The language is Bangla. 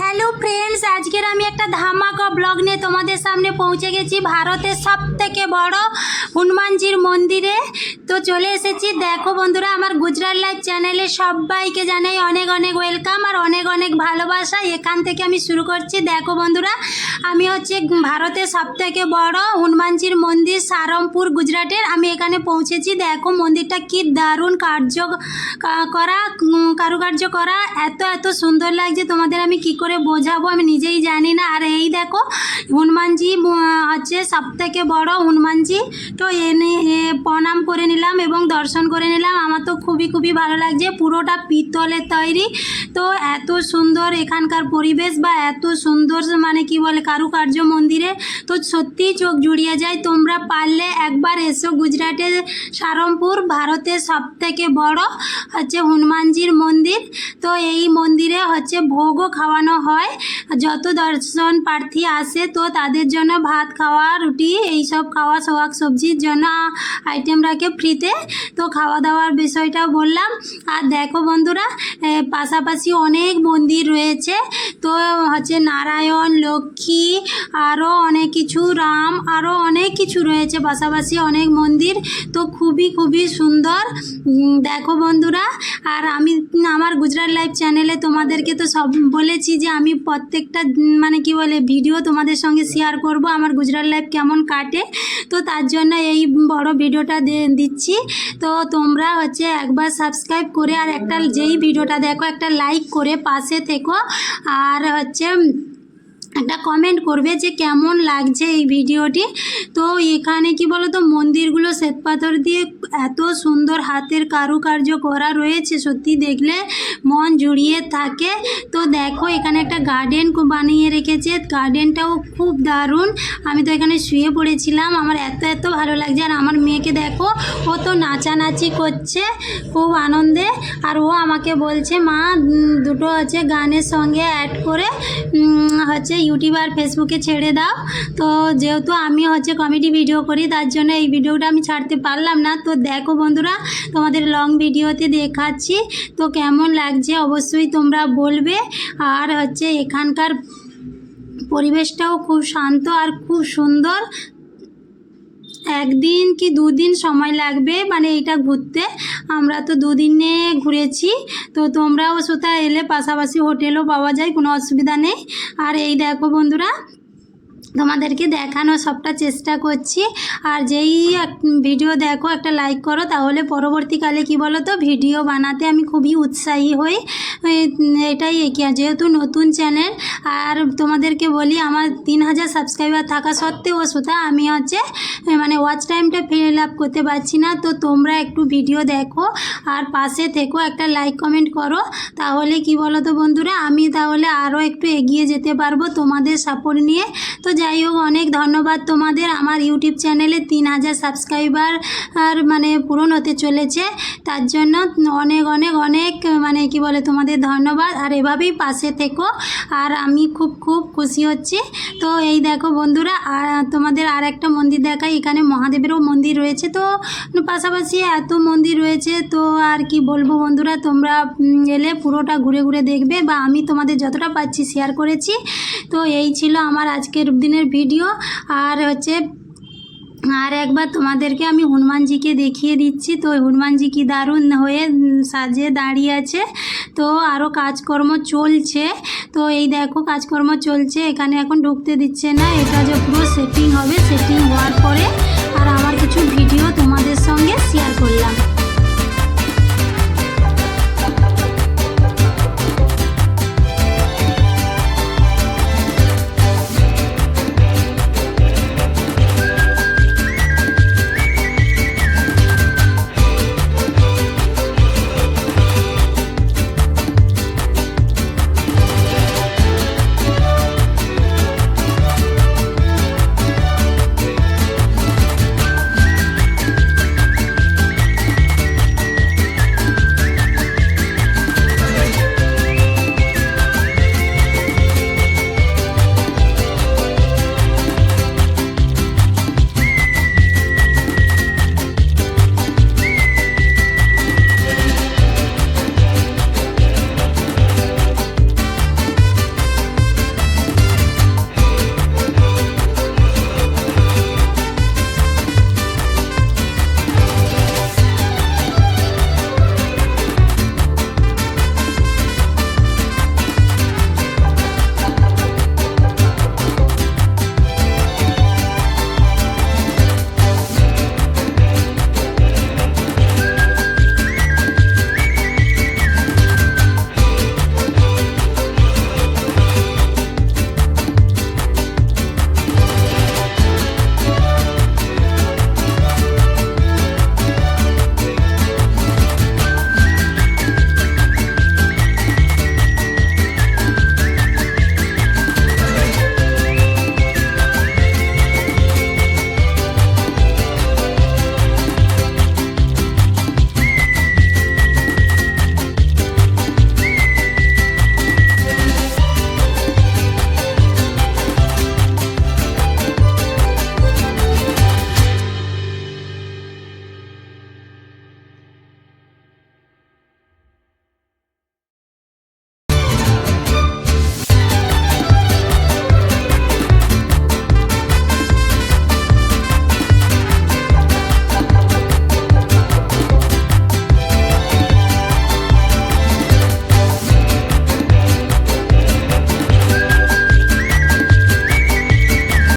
হ্যালো ফ্রেন্ডস, আজকের আমি একটা ধামাকা ব্লগ নিয়ে তোমাদের সামনে পৌঁছে গেছি ভারতের সবথেকে বড় হনুমানজির মন্দিরে। তো চলে এসেছি। দেখো বন্ধুরা, আমার গুজরাট লাইভ চ্যানেলে সবাইকে জানাই অনেক অনেক ওয়েলকাম আর অনেক অনেক ভালোবাসা। এখান থেকে আমি শুরু করছি। দেখো বন্ধুরা, আমি হচ্ছে ভারতের সবথেকে বড় হনুমানজির মন্দির সারমপুর গুজরাটের। আমি এখানে পৌঁছেছি। দেখো মন্দিরটা কি দারুণ কারুকার্য করা, এত এত সুন্দর লাগছে। তোমাদের আমি কি করে বোঝাবো আমি নিজেই জানি না। আর এই দেখো হনুমানজি হচ্ছে সবথেকে বড় হনুমানজি। তো এনে প্রণাম করে নিলাম এবং দর্শন করে নিলাম। আমার তো খুবই ভালো লাগছে। পুরোটা পিতলের তৈরি। তো এত সুন্দর এখানকার পরিবেশ বা এত সুন্দর মানে কি বলে কারুকার্য মন্দিরে, তো সত্যিই চোখ জুড়িয়ে যায়। তোমরা পারলে একবার এসো গুজরাটের সারমপুর, ভারতের সবথেকে বড় হচ্ছে হনুমানজির মন্দির। তো এই মন্দিরে হচ্ছে ভোগও খাওয়ানো হয়। যত দর্শন প্রার্থী আসে তো তাদের জন্য ভাত খাওয়া, রুটি এইসব খাওয়া, শাক সবজির জন্য আইটেম রাখে ফ্রিতে। তো খাওয়া দাওয়ার বিষয়টা বললাম। আর দেখো বন্ধুরা, পাশাপাশি অনেক মন্দির রয়েছে। তো হচ্ছে নারায়ণ, লক্ষ্মী, আরও অনেক কিছু, রাম, আরও অনেক কিছু রয়েছে পাশাপাশি অনেক মন্দির। তো খুবই সুন্দর। দেখো বন্ধুরা, আর আমি আমার গুজরাট লাইভ চ্যানেলে তোমাদেরকে তো সব বলেছি যে আমি প্রত্যেকটা মানে কি বলে ভিডিও তোমাদের সঙ্গে শেয়ার করব আমার গুজরাট লাইভ কেমন কাটে। তো তার জন্য এই বড় ভিডিওটা দিচ্ছি। তো তোমরা হচ্ছে একবার সাবস্ক্রাইব করে আর একটা যেই ভিডিওটা দেখো একটা লাইক করে পাশে থেকো। আর হচ্ছে একটা কমেন্ট করবে যে কেমন লাগছে এই ভিডিওটি। তো এখানে কি বলো তো, মন্দিরগুলো শ্বেতপাথর দিয়ে এত সুন্দর হাতের কারুকার্য করা রয়েছে, সত্যি দেখলে মন জুড়িয়ে থাকে। তো দেখো এখানে একটা গার্ডেন বানিয়ে রেখেছে। গার্ডেনটাও খুব দারুণ। আমি তো এখানে শুয়ে পড়েছিলাম, আমার এত ভালো লাগছে। আর আমার মেয়েকে দেখো, ও তো নাচানাচি করছে খুব আনন্দে। আর ও আমাকে বলছে মা দুটো হচ্ছে গানের সঙ্গে অ্যাড করে হচ্ছে ইউটিউব আর ফেসবুকে ছেড়ে দাও। তো যেহেতু আমি হচ্ছে কমেডি ভিডিও করি তার জন্য এই ভিডিওটা আমি ছাড়তে পারলাম না। তো দেখো বন্ধুরা, তোমাদের লং ভিডিওতে দেখাচ্ছি। তো কেমন লাগছে অবশ্যই তোমরা বলবে। আর হচ্ছে এখানকার পরিবেশটাও খুব শান্ত আর খুব সুন্দর। একদিন কি দুদিন সময় লাগবে মানে এটা ঘুরতে। আমরা তো দুদিনে ঘুরেছি। তো তোমরাও কোথাও এলে পাশাপাশি হোটেলও পাওয়া যায়, কোনো অসুবিধা নেই। আর এই দেখো বন্ধুরা, তোমাদেরকে দেখানো সবটা চেষ্টা করছি। আর যেই ভিডিও দেখো একটা লাইক করো, তাহলে পরবর্তীকালে কি বলো তো ভিডিও বানাতে আমি খুবই উৎসাহী হই। এটাই যেহেতু নতুন চ্যানেল। আর তোমাদেরকে বলি, আমার 3000 সাবস্ক্রাইবার থাকা সত্ত্বেও আমি হচ্ছে মানে ওয়াচ টাইমটা ফিল আপ করতে পারছি না। তো তোমরা একটু ভিডিও দেখো আর পাশে থেকো, একটা লাইক কমেন্ট করো। তাহলে কি বলো তো বন্ধুরা, আমি তাহলে আরও একটু এগিয়ে যেতে পারবো তোমাদের সাপোর্ট নিয়ে। তো যাই হোক, অনেক ধন্যবাদ তোমাদের। আমার ইউটিউব চ্যানেলে 3000 সাবস্ক্রাইবার মানে পূরণ হতে চলেছে। তার জন্য অনেক মানে কি বলে তোমাদের ধন্যবাদ। আর এভাবেই পাশে থেকো। আর আমি খুব খুশি হচ্ছি। তো এই দেখো বন্ধুরা, আর তোমাদের আর একটা মন্দির দেখাই। এখানে মহাদেবেরও মন্দির রয়েছে। তো পাশাপাশি এত মন্দির রয়েছে। তো আর কি বলবো বন্ধুরা, তোমরা এলে পুরোটা ঘুরে দেখবে, বা আমি তোমাদের যতটা পাচ্ছি শেয়ার করেছি। তো এই ছিল আমার আজকের দিনের ভিডিও। আর হচ্ছে আর একবার তোমাদেরকে আমি হনুমানজিকে দেখিয়ে দিচ্ছি। তো হনুমানজি কি দারুণ হয়ে সাজে দাঁড়িয়ে আছে। তো আরও কাজকর্ম চলছে। তো এই দেখো কাজকর্ম চলছে, এখানে এখন ঢুকতে দিচ্ছে না। এটা যে পুরো সেটিং হবে, সেটিং হওয়ার পরে আর আমার কিছু ভিডিও তোমাদের সঙ্গে শেয়ার করলাম।